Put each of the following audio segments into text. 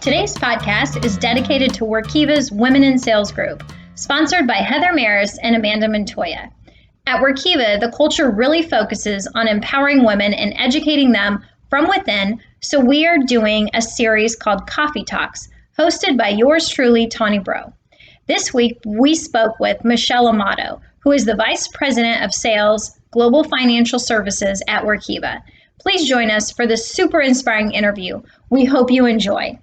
Today's podcast is dedicated to Workiva's Women in Sales Group, sponsored by Heather Maris and Amanda Montoya. At Workiva, the culture really focuses on empowering women and educating them from within, so we are doing a series called Coffee Talks, hosted by yours truly, Tawny Bro. This week, we spoke with Michelle Amato, who is the Vice President of Sales, Global Financial Services at Workiva. Please join us for this super inspiring interview. We hope you enjoy.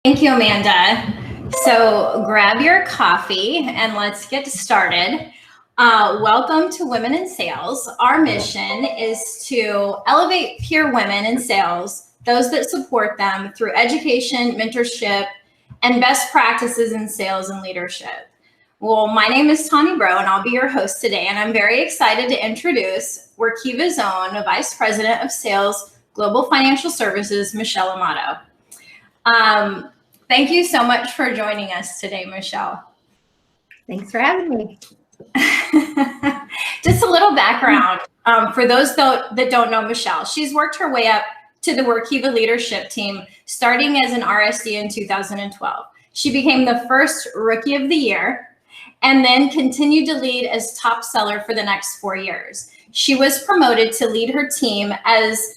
Thank you, Amanda. So grab your coffee and let's get started. Welcome to Women in Sales. Our mission is to elevate peer women in sales, those that support them through education, mentorship, and best practices in sales and leadership. Well, my name is Tawny Bro, and I'll be your host today, and I'm very excited to introduce Workiva's own Vice President of Sales, Global Financial Services, Michelle Amato. Thank you so much for joining us today, Michelle. Thanks for having me. Just a little background for those that don't know Michelle. She's worked her way up to the Workiva leadership team, starting as an RSD in 2012. She became the first Rookie of the Year and then continued to lead as top seller for the next 4 years. She was promoted to lead her team as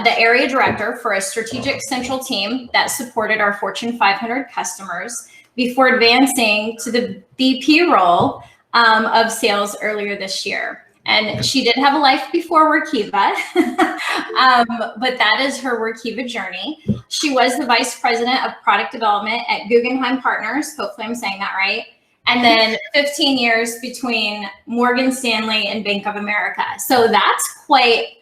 the area director for a strategic central team that supported our Fortune 500 customers before advancing to the VP role of sales earlier this year. And she did have a life before Workiva, but that is her Workiva journey. She was the Vice President of Product Development at Guggenheim Partners. Hopefully I'm saying that right. And then 15 years between Morgan Stanley and Bank of America. So that's quite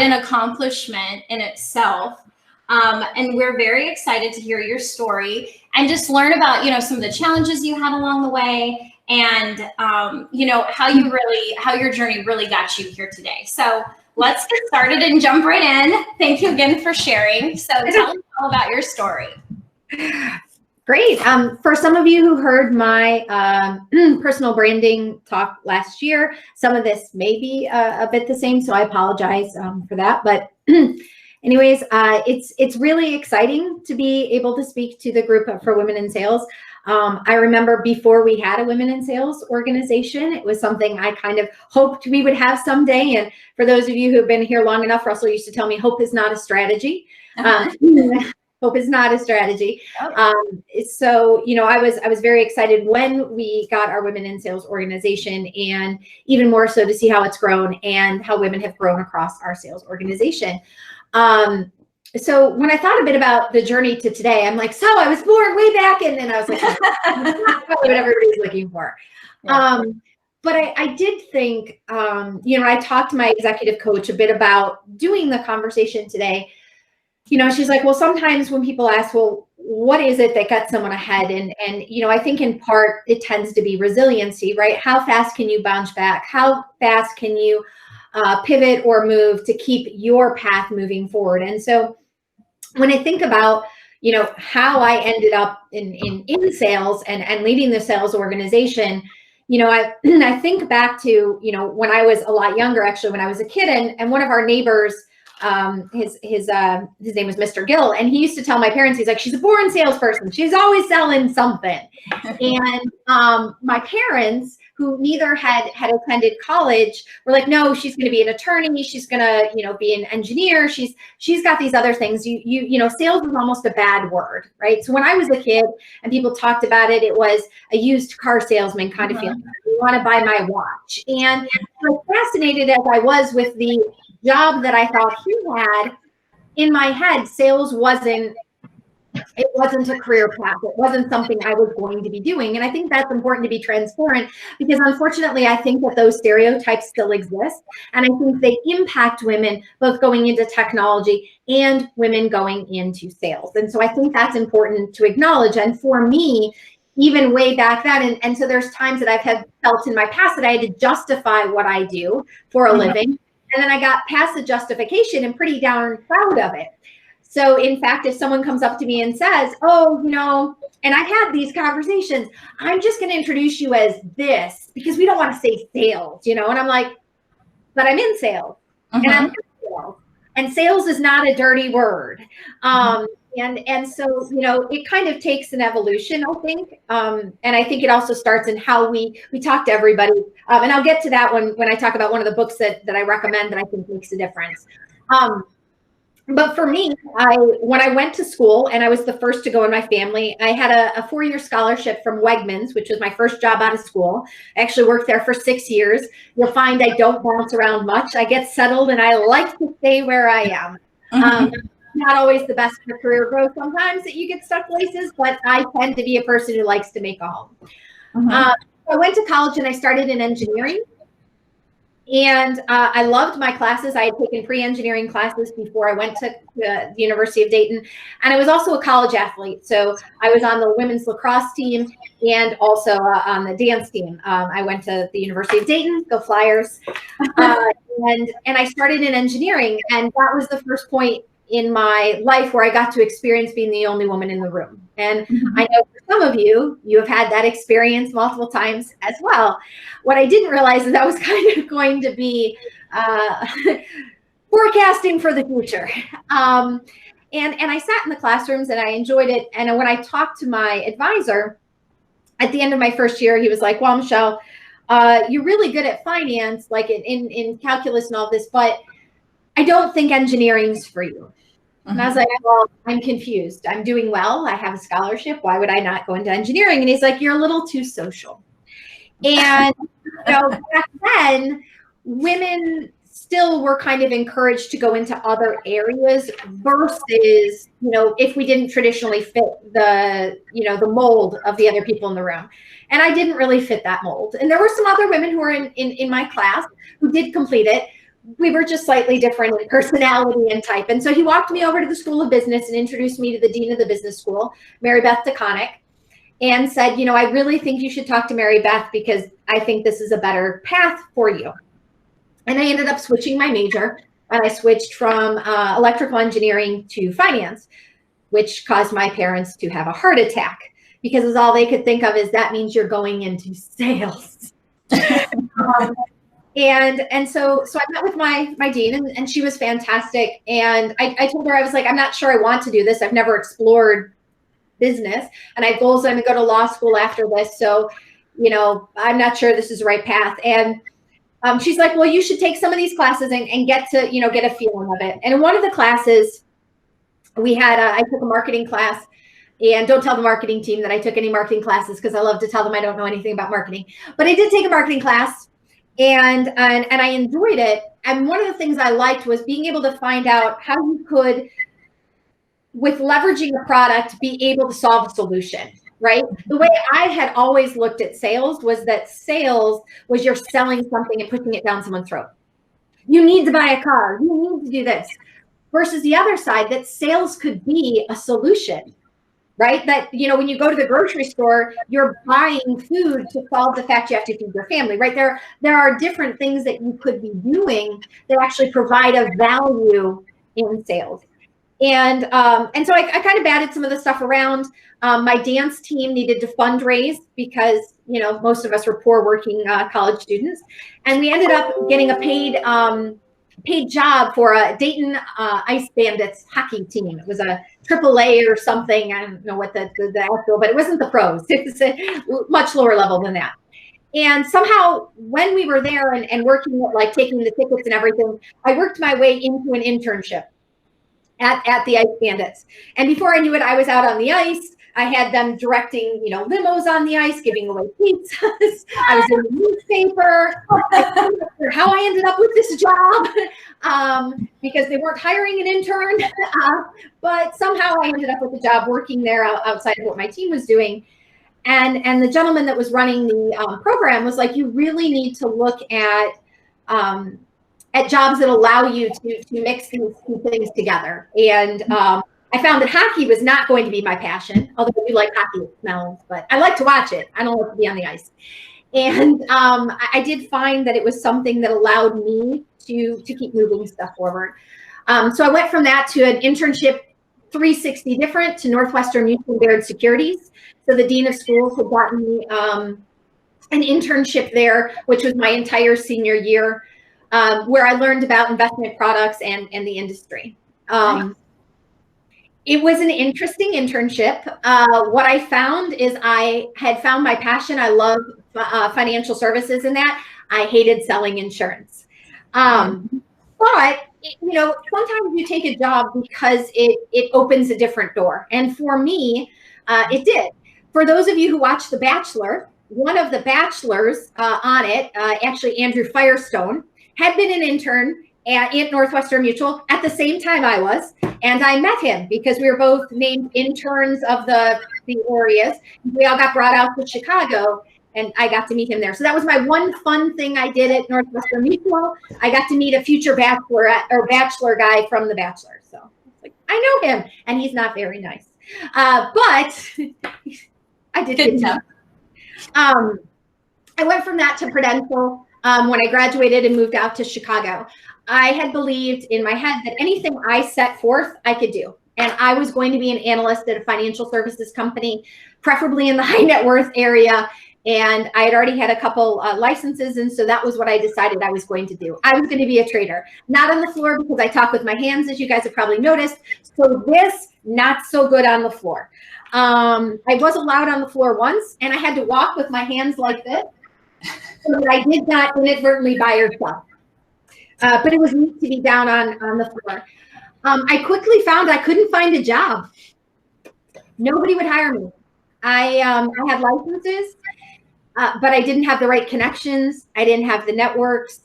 an accomplishment in itself. And we're very excited to hear your story and just learn about, some of the challenges you had along the way and, how your journey really got you here today. So let's get started and jump right in. Thank you again for sharing. So tell us all about your story. Great. For some of you who heard my personal branding talk last year, some of this may be a bit the same, so I apologize for that. But anyways, it's really exciting to be able to speak to the group for Women in Sales. I remember before we had a Women in Sales organization, it was something I kind of hoped we would have someday. And for those of you who have been here long enough, Russell used to tell me, hope is not a strategy. Hope is not a strategy. So, I was very excited when we got our Women in Sales organization, and even more so to see how it's grown and how women have grown across our sales organization. So when I thought a bit about the journey to today, I'm like, so I was born way back, and then I was like, that's probably what everybody's looking for. Yeah. But I did think, I talked to my executive coach a bit about doing the conversation today. She's like, well, sometimes when people ask, well, what is it that gets someone ahead? And I think in part it tends to be resiliency, right? How fast can you bounce back? How fast can you pivot or move to keep your path moving forward? And so when I think about, how I ended up in sales and leading the sales organization, I think back to, when I was a lot younger, actually, when I was a kid, and one of our neighbors, his name was Mr. Gill, and he used to tell my parents, he's like, she's a born salesperson. She's always selling something. And my parents, who neither had attended college, were like, no, she's going to be an attorney. She's going to, be an engineer. She's got these other things. Sales is almost a bad word, right? So when I was a kid and people talked about it, it was a used car salesman kind of feeling. You want to buy my watch. And as fascinated as I was with the job that I thought he had, in my head, sales wasn't a career path. It wasn't something I was going to be doing. And I think that's important to be transparent, because unfortunately, I think that those stereotypes still exist. And I think they impact women both going into technology and women going into sales. And so I think that's important to acknowledge. And for me, even way back then, and so there's times that I've felt in my past that I had to justify what I do for a living. And then I got past the justification and pretty darn proud of it. So in fact, if someone comes up to me and says, oh, and I've had these conversations, I'm just going to introduce you as this because we don't want to say sales, and I'm like, but I'm in sales and I'm in sales. And sales is not a dirty word. And so, you know, it kind of takes an evolution, I think. And I think it also starts in how we talk to everybody. And I'll get to that when I talk about one of the books that I recommend that I think makes a difference. But for me, when I went to school, and I was the first to go in my family, I had a 4-year scholarship from Wegmans, which was my first job out of school. I actually worked there for 6 years. You'll find I don't bounce around much. I get settled, and I like to stay where I am. Not always the best for career growth sometimes that you get stuck places, but I tend to be a person who likes to make a home. I went to college and I started in engineering. And I loved my classes. I had taken pre-engineering classes before I went to the University of Dayton. And I was also a college athlete. So I was on the women's lacrosse team and also on the dance team. I went to the University of Dayton, go Flyers. And I started in engineering. And that was the first point in my life where I got to experience being the only woman in the room. And I know for some of you, you have had that experience multiple times as well. What I didn't realize is that was kind of going to be forecasting for the future. And I sat in the classrooms and I enjoyed it. And when I talked to my advisor at the end of my first year, he was like, well, Michelle, you're really good at finance, like in calculus and all this, but I don't think engineering's for you. And I was like, well, I'm confused. I'm doing well. I have a scholarship. Why would I not go into engineering? And he's like, you're a little too social. And you know, back then, women still were kind of encouraged to go into other areas versus, you know, if we didn't traditionally fit the, you know, the mold of the other people in the room. And I didn't really fit that mold. And there were some other women who were in my class who did complete it. We were just slightly different in personality and type. And so he walked me over to the School of Business and introduced me to the Dean of the Business School, Mary Beth DeConnick, and said, you know, I really think you should talk to Mary Beth because I think this is a better path for you. And I ended up switching my major, and I switched from electrical engineering to finance, which caused my parents to have a heart attack because all they could think of is that means you're going into sales. And so I met with my dean, and she was fantastic. And I told her, I was like, I'm not sure I want to do this. I've never explored business, and I have goals that I'm gonna go to law school after this. So, you know, I'm not sure this is the right path. And she's like, well, you should take some of these classes and get to, you know, get a feeling of it. And in one of the classes we had, I took a marketing class. And don't tell the marketing team that I took any marketing classes because I love to tell them I don't know anything about marketing. But I did take a marketing class. And I enjoyed it. And one of the things I liked was being able to find out how you could, with leveraging a product, be able to solve a solution, right? The way I had always looked at sales was that sales was you're selling something and pushing it down someone's throat. You need to buy a car. You need to do this. Versus the other side, that sales could be a solution. Right? That, you know, when you go to the grocery store, you're buying food to solve the fact you have to feed your family, right? There are different things that you could be doing that actually provide a value in sales. And so I kind of batted some of the stuff around. My dance team needed to fundraise because, you know, most of us were poor working college students. And we ended up getting a paid job for a Dayton Ice Bandits hockey team. It was a AAA or something. I don't know what the actual, but it wasn't the pros. It was a much lower level than that. And somehow when we were there and working at, like, taking the tickets and everything, I worked my way into an internship at the Ice Bandits. And before I knew it, I was out on the ice. I had them directing, you know, limos on the ice, giving away pizzas. I was in the newspaper. I don't know how I ended up with this job because they weren't hiring an intern. But somehow I ended up with a job working there outside of what my team was doing. And the gentleman that was running the program was like, you really need to look at jobs that allow you to mix these two things together. And I found that hockey was not going to be my passion, although I do like hockey, it smells, but I like to watch it. I don't like to be on the ice. And I did find that it was something that allowed me to keep moving stuff forward. So I went from that to an internship 360 different to Northwestern Mutual Baird Securities. So the dean of schools had gotten me an internship there, which was my entire senior year. where I learned about investment products and the industry. It was an interesting internship. What I found is I had found my passion. I love financial services in that. I hated selling insurance. But, you know, sometimes you take a job because it opens a different door. And for me, it did. For those of you who watch The Bachelor, one of the bachelors on it, actually Andrew Firestone, had been an intern at Northwestern Mutual at the same time I was. And I met him because we were both named interns of the areas. We all got brought out to Chicago, and I got to meet him there. So that was my one fun thing I did at Northwestern Mutual. I got to meet a future bachelor guy from The Bachelor. So like, I know him, and he's not very nice. But I did get to know. I went from that to Prudential when I graduated and moved out to Chicago. I had believed in my head that anything I set forth, I could do. And I was going to be an analyst at a financial services company, preferably in the high net worth area. And I had already had a couple licenses. And so that was what I decided I was going to do. I was going to be a trader, not on the floor because I talk with my hands, as you guys have probably noticed. So this, not so good on the floor. I was allowed on the floor once, and I had to walk with my hands like this so that I did not inadvertently buy or sell. But it was neat to be down on the floor. I quickly found I couldn't find a job. Nobody would hire me. I had licenses, but I didn't have the right connections. I didn't have the networks.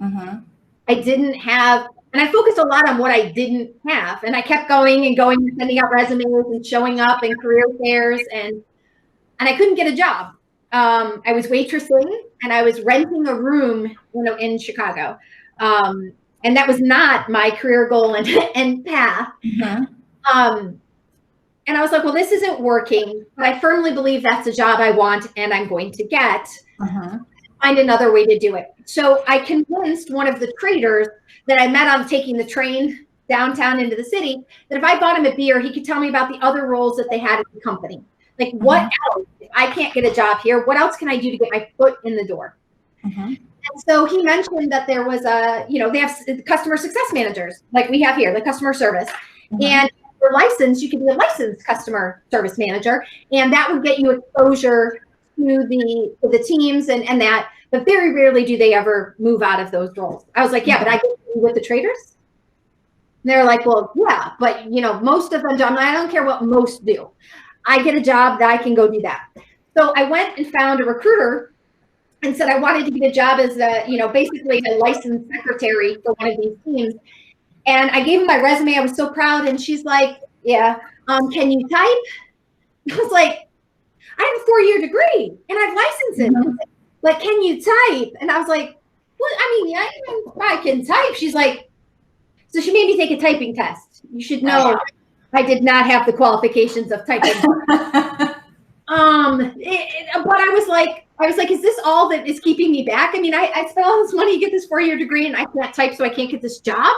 I didn't have, and I focused a lot on what I didn't have. And I kept going and going and sending out resumes and showing up in career fairs, and I couldn't get a job. I was waitressing, and I was renting a room, in Chicago. And that was not my career goal and path. And I was like, well, this isn't working, but I firmly believe that's a job I want and I'm going to get. Find another way to do it. So I convinced one of the traders that I met on taking the train downtown into the city that if I bought him a beer, he could tell me about the other roles that they had at the company. Like, what else? If I can't get a job here, what else can I do to get my foot in the door? And so he mentioned that there was they have customer success managers like we have here, the customer service. And for license, you can be a licensed customer service manager, and that would get you exposure to the teams and that. But very rarely do they ever move out of those roles. I was like, yeah, but I get to be with the traders. And they're like, well, yeah, but most of them don't. I don't care what most do. I get a job that I can go do that. So I went and found a recruiter and said I wanted to get a job as basically a licensed secretary for one of these teams. And I gave him my resume. I was so proud. And she's like, yeah, can you type? I was like, I have a 4-year degree and I have licenses. Like, can you type? And I was like, well, I mean, yeah, I can type. She's like, so she made me take a typing test. You should know I did not have the qualifications of typing. But I was like, is this all that is keeping me back? I mean, I spent all this money to get this 4-year degree and I can't type, so I can't get this job.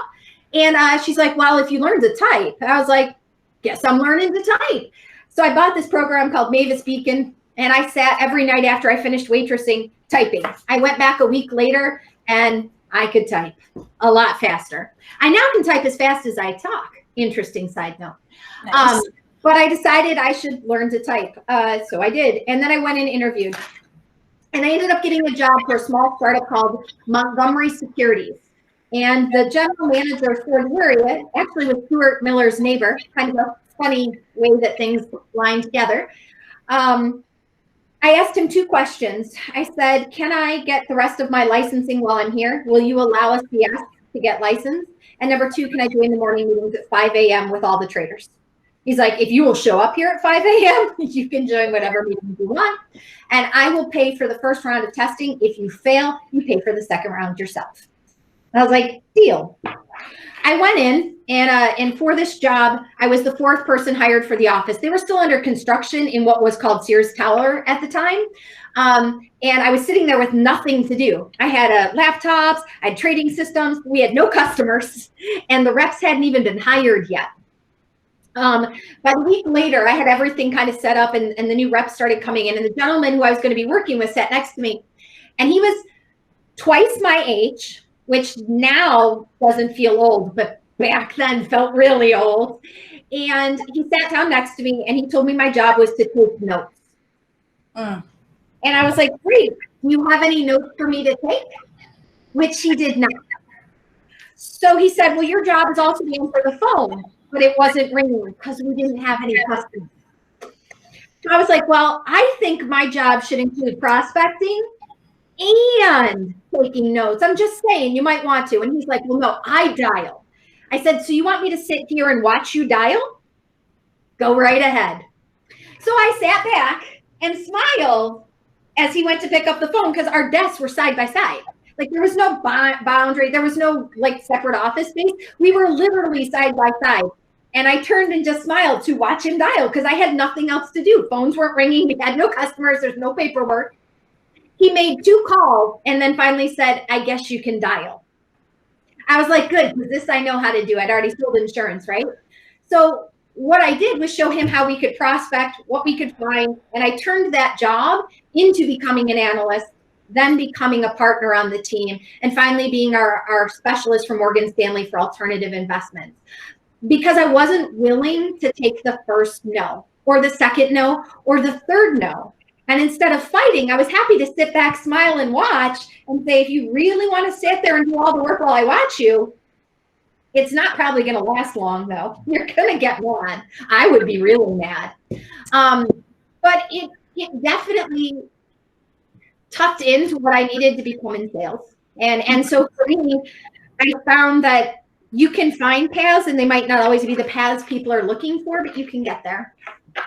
And she's like, well, if you learn to type. I was like, guess I'm learning to type. So I bought this program called Mavis Beacon, and I sat every night after I finished waitressing typing. I went back a week later and I could type a lot faster. I now can type as fast as I talk. Interesting side note. Nice. But I decided I should learn to type. So I did. And then I went and interviewed. And I ended up getting a job for a small startup called Montgomery Securities. And the general manager for the area actually was Stuart Miller's neighbor, kind of a funny way that things line together. I asked him 2 questions. I said, can I get the rest of my licensing while I'm here? Will you allow us to get licensed? And number 2, can I join the morning meetings at 5 a.m. with all the traders? He's like, if you will show up here at 5 a.m., you can join whatever meetings you want. And I will pay for the first round of testing. If you fail, you pay for the second round yourself. I was like, deal. I went in, and for this job, I was the 4th person hired for the office. They were still under construction in what was called Sears Tower at the time. And I was sitting there with nothing to do. I had laptops, I had trading systems. We had no customers, and the reps hadn't even been hired yet. About a week later, I had everything kind of set up, and the new reps started coming in. And the gentleman who I was going to be working with sat next to me, and he was twice my age. which now doesn't feel old, but back then felt really old. And he sat down next to me and he told me my job was to take notes. And I was like, great, do you have any notes for me to take? Which he did not. So he said, well, your job is also to answer the phone, but it wasn't ringing because we didn't have any customers. So I was like, well, I think my job should include prospecting and taking notes. I'm just saying, you might want to. And he's like, well, no, I dial. I said, so you want me to sit here and watch you dial? Go right ahead. So I sat back and smiled as he went to pick up the phone because our desks were side by side. Like there was no boundary. There was no like separate office space. We were literally side by side. And I turned and just smiled to watch him dial because I had nothing else to do. Phones weren't ringing. We had no customers. There's no paperwork. He made 2 calls and then finally said, I guess you can dial. I was like, good, because this I know how to do. I'd already sold insurance, right? So what I did was show him how we could prospect, what we could find. And I turned that job into becoming an analyst, then becoming a partner on the team, and finally being our specialist for Morgan Stanley for alternative investments. Because I wasn't willing to take the first no, or the second no, or the third no. And instead of fighting, I was happy to sit back, smile, and watch and say, if you really want to sit there and do all the work while I watch you, it's not probably going to last long, though. You're going to get mad. I would be really mad. But it definitely tucked into what I needed to become in sales. And so for me, I found that you can find paths, and they might not always be the paths people are looking for, but you can get there.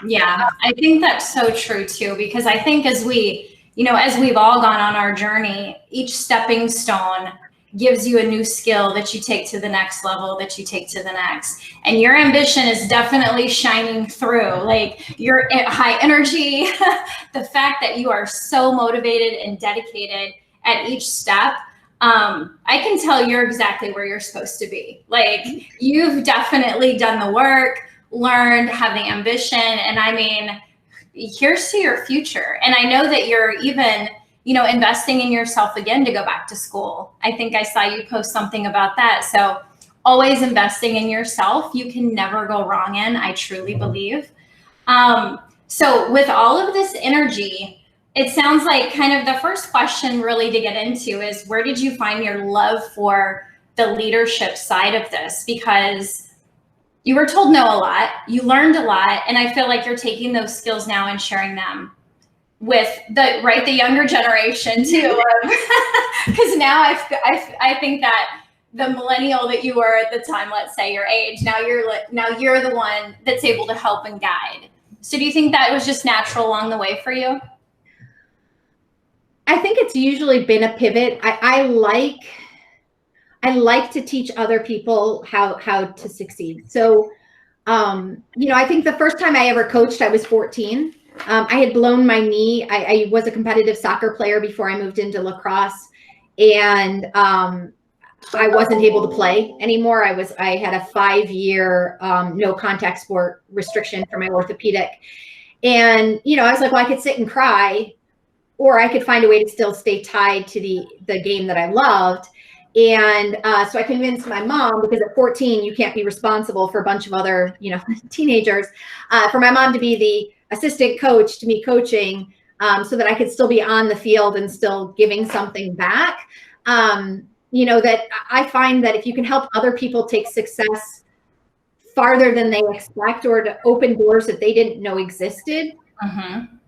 Yeah, I think that's so true too, because I think as we've all gone on our journey, each stepping stone gives you a new skill that you take to the next level, that you take to the next. And your ambition is definitely shining through. Like your high energy, the fact that you are so motivated and dedicated at each step. I can tell you're exactly where you're supposed to be. Like you've definitely done the work, learned, have the ambition. And I mean, here's to your future. And I know that you're even, investing in yourself again to go back to school. I think I saw you post something about that. So always investing in yourself, you can never go wrong in, I truly believe. So with all of this energy, it sounds like kind of the first question really to get into is, where did you find your love for the leadership side of this? Because you were told no a lot, you learned a lot, and I feel like you're taking those skills now and sharing them with the younger generation too. Because now I think that the millennial that you were at the time, let's say your age, now you're the one that's able to help and guide. So do you think that was just natural along the way for you? I think it's usually been a pivot. I like to teach other people how to succeed. So, I think the first time I ever coached, I was 14. I had blown my knee. I was a competitive soccer player before I moved into lacrosse, and I wasn't able to play anymore. I had a 5-year no contact sport restriction for my orthopedic, and I was like, well, I could sit and cry, or I could find a way to still stay tied to the game that I loved. And so I convinced my mom, because at 14, you can't be responsible for a bunch of other, teenagers, for my mom to be the assistant coach to me coaching, so that I could still be on the field and still giving something back. That I find that if you can help other people take success farther than they expect, or to open doors that they didn't know existed,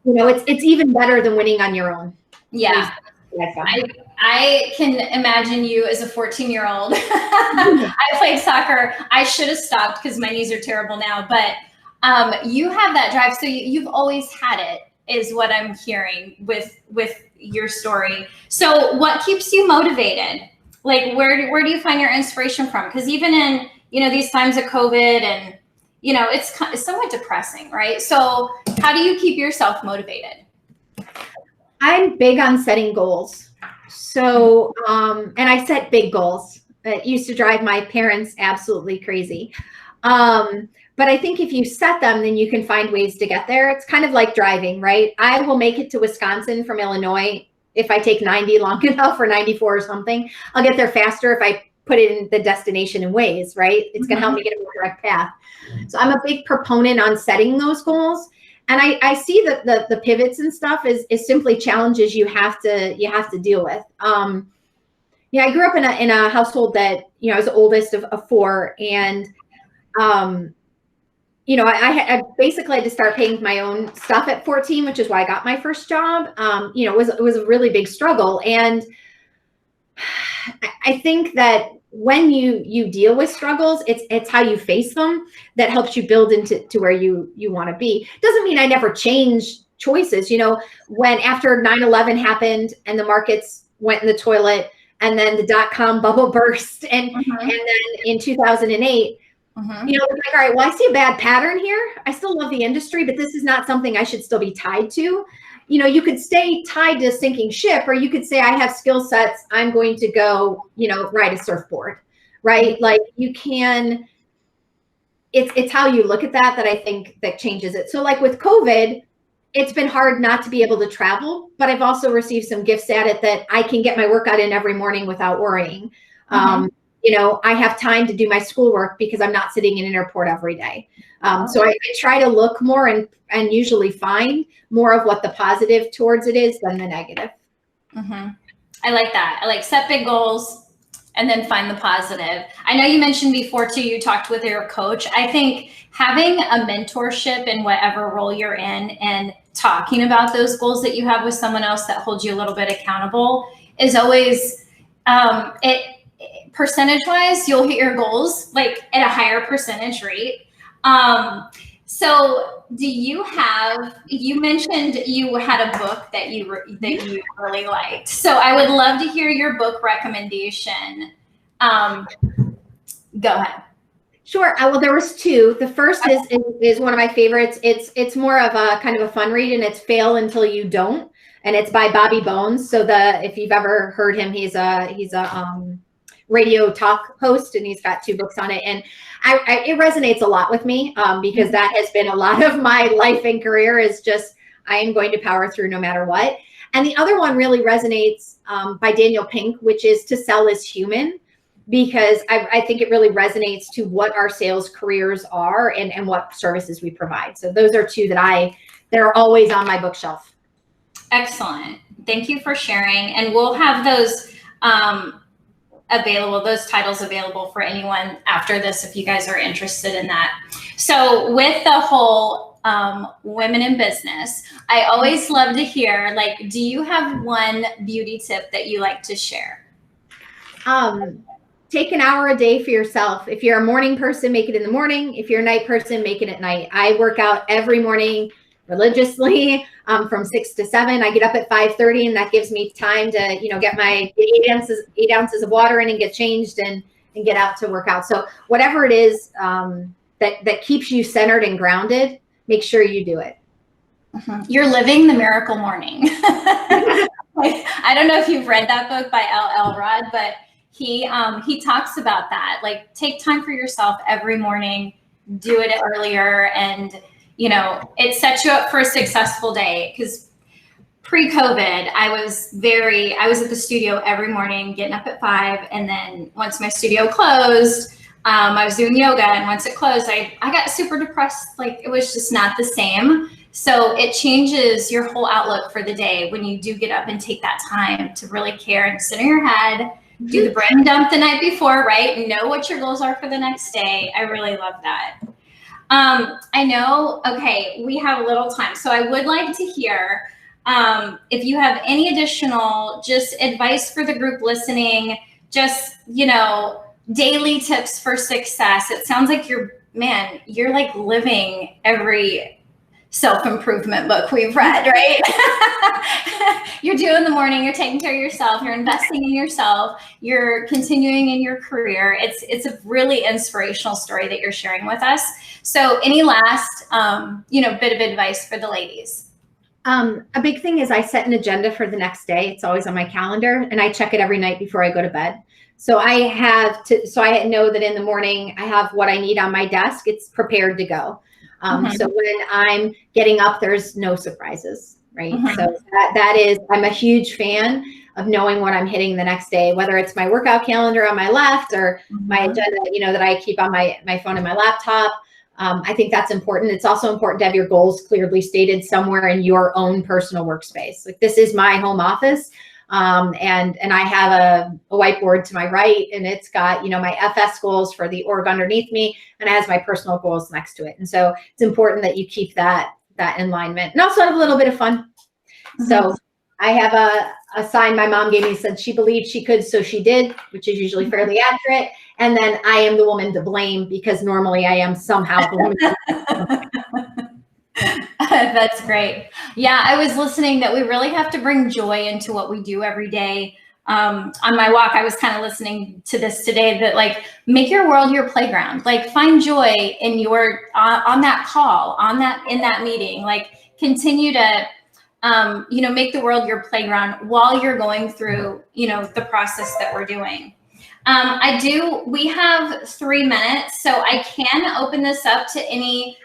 it's even better than winning on your own. Yeah. I can imagine you as a 14-year-old. I played soccer. I should have stopped because my knees are terrible now, but you have that drive. So you've always had it, is what I'm hearing with your story. So what keeps you motivated? Like, where do you find your inspiration from? Because even in, these times of COVID and, it's somewhat depressing, right? So how do you keep yourself motivated? I'm big on setting goals. So, and I set big goals. It used to drive my parents absolutely crazy. But I think if you set them, then you can find ways to get there. It's kind of like driving, right? I will make it to Wisconsin from Illinois if I take 90 long enough or 94 or something. I'll get there faster if I put it in the destination in Waze, right? It's going to help me get a more direct path. So I'm a big proponent on setting those goals. And I see that the pivots and stuff is simply challenges you have to deal with. I grew up in a household that, I was the oldest of four, and I basically had to start paying my own stuff at 14, which is why I got my first job. It was a really big struggle. And I think that when you deal with struggles, it's how you face them that helps you build into where you want to be. Doesn't mean I never change choices. When after 9/11 happened and the markets went in the toilet, and then the .com bubble burst, and then in 2008, it's like, all right, well, I see a bad pattern here. I still love the industry, but this is not something I should still be tied to. You could stay tied to a sinking ship, or you could say, I have skill sets. I'm going to go, ride a surfboard, right? Like you can, it's how you look at that I think that changes it. So like with COVID, it's been hard not to be able to travel, but I've also received some gifts at it that I can get my workout in every morning without worrying. I have time to do my schoolwork because I'm not sitting in an airport every day. So I try to look more and usually find more of what the positive towards it is than the negative. I like that. I like set big goals and then find the positive. I know you mentioned before too, you talked with your coach. I think having a mentorship in whatever role you're in and talking about those goals that you have with someone else that holds you a little bit accountable is always, percentage wise, you'll hit your goals like at a higher percentage rate. So do you mentioned you had a book that you really liked. So I would love to hear your book recommendation. Go ahead. Sure. Well, there was two. The first is one of my favorites. It's more of a kind of a fun read, and it's Fail Until You Don't. And it's by Bobby Bones. So if you've ever heard him, he's a radio talk host, and he's got two books on it. And it resonates a lot with me because that has been a lot of my life and career is just, I am going to power through no matter what. And the other one really resonates by Daniel Pink, which is To Sell is Human, because I think it really resonates to what our sales careers are and what services we provide. So those are two that are always on my bookshelf. Excellent. Thank you for sharing. And we'll have those those titles available for anyone after this if you guys are interested in that. So with the whole women in business, I always love to hear, like, do you have one beauty tip that you like to share? Take an hour a day for yourself. If you're a morning person, make it in the morning. If you're a night person, make it at night. I work out every morning religiously from 6 to 7. I get up at 5:30, and that gives me time to, get my 8 ounces of water in and get changed and get out to work out. So whatever it is that keeps you centered and grounded, make sure you do it. You're living the miracle morning. I don't know if you've read that book by L. Elrod, but he talks about that. Like, take time for yourself every morning, do it earlier, and it sets you up for a successful day. Because pre-COVID, I was at the studio every morning, getting up at 5. And then once my studio closed, I was doing yoga. And once it closed, I got super depressed. Like, it was just not the same. So it changes your whole outlook for the day when you do get up and take that time to really care and sit in your head, do the brain dump the night before, right? Know what your goals are for the next day. I really love that. I know, okay, we have a little time. So I would like to hear if you have any additional just advice for the group listening, just, daily tips for success. It sounds like you're like living every self-improvement book we've read, right? You're doing the morning, you're taking care of yourself, you're investing in yourself, you're continuing in your career. It's a really inspirational story that you're sharing with us. So any last, bit of advice for the ladies? A big thing is I set an agenda for the next day. It's always on my calendar, and I check it every night before I go to bed. So I know that in the morning I have what I need on my desk. It's prepared to go. So when I'm getting up, there's no surprises. right? So that is, I'm a huge fan of knowing what I'm hitting the next day, whether it's my workout calendar on my left or my agenda, that I keep on my phone and my laptop. I think that's important. It's also important to have your goals clearly stated somewhere in your own personal workspace. Like, this is my home office. And I have a whiteboard to my right, and it's got, my FS goals for the org underneath me, and it has my personal goals next to it. And so it's important that you keep that alignment, and also have a little bit of fun. So I have a sign my mom gave me, said she believed she could, so she did, which is usually fairly accurate. And then I am the woman to blame, because normally I am somehow the woman. That's great. Yeah, I was listening that we really have to bring joy into what we do every day. On my walk, I was kind of listening to this today, that like, make your world your playground. Like, find joy in your on that call, in that meeting. Like, continue to make the world your playground while you're going through the process that we're doing. We have 3 minutes, so I can open this up to any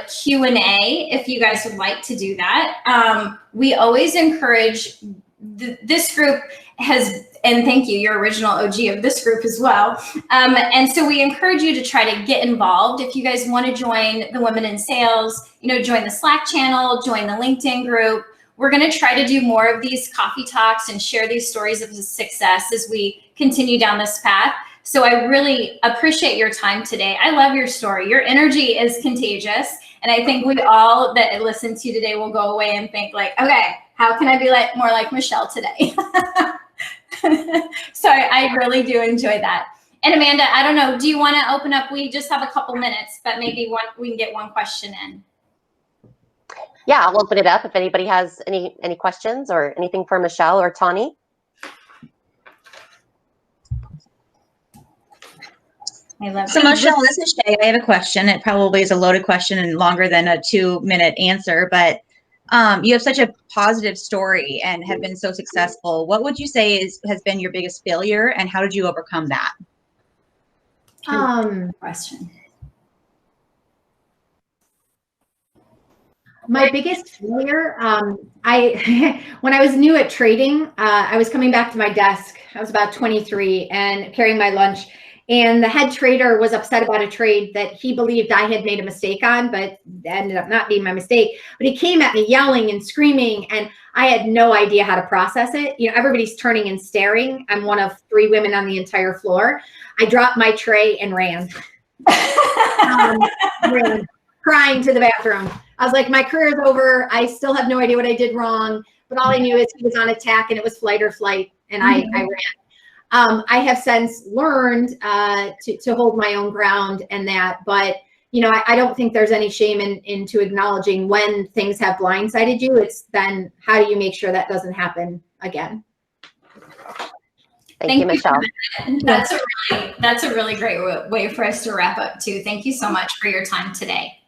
Q&A if you guys would like to do that. We always encourage, this group has, and thank you, your original OG of this group as well. And so we encourage you to try to get involved. If you guys want to join the Women in Sales, join the Slack channel, join the LinkedIn group. We're going to try to do more of these coffee talks and share these stories of success as we continue down this path. So I really appreciate your time today. I love your story. Your energy is contagious. And I think we all that listen to you today will go away and think like, okay, how can I be more like Michelle today? So I really do enjoy that. And Amanda, I don't know, do you want to open up? We just have a couple minutes, but maybe we can get one question in. Yeah, I'll open it up if anybody has any questions or anything for Michelle or Tawny. So Michelle, this is Shay. I have a question. It probably is a loaded question and longer than a 2-minute answer, but you have such a positive story and have been so successful. What would you say has been your biggest failure, and how did you overcome that? Question. My biggest failure, when I was new at trading, I was coming back to my desk. I was about 23 and carrying my lunch. And the head trader was upset about a trade that he believed I had made a mistake on, but ended up not being my mistake. But he came at me yelling and screaming, and I had no idea how to process it. Everybody's turning and staring. I'm one of 3 women on the entire floor. I dropped my tray and ran. Ran, crying to the bathroom. I was like, my career's over. I still have no idea what I did wrong. But all I knew is he was on attack, and it was flight or flight, and I ran. I have since learned to hold my own ground and that, but I don't think there's any shame into acknowledging when things have blindsided you. It's then how do you make sure that doesn't happen again? Thank you, Michelle. That's a really great way for us to wrap up too. Thank you so much for your time today.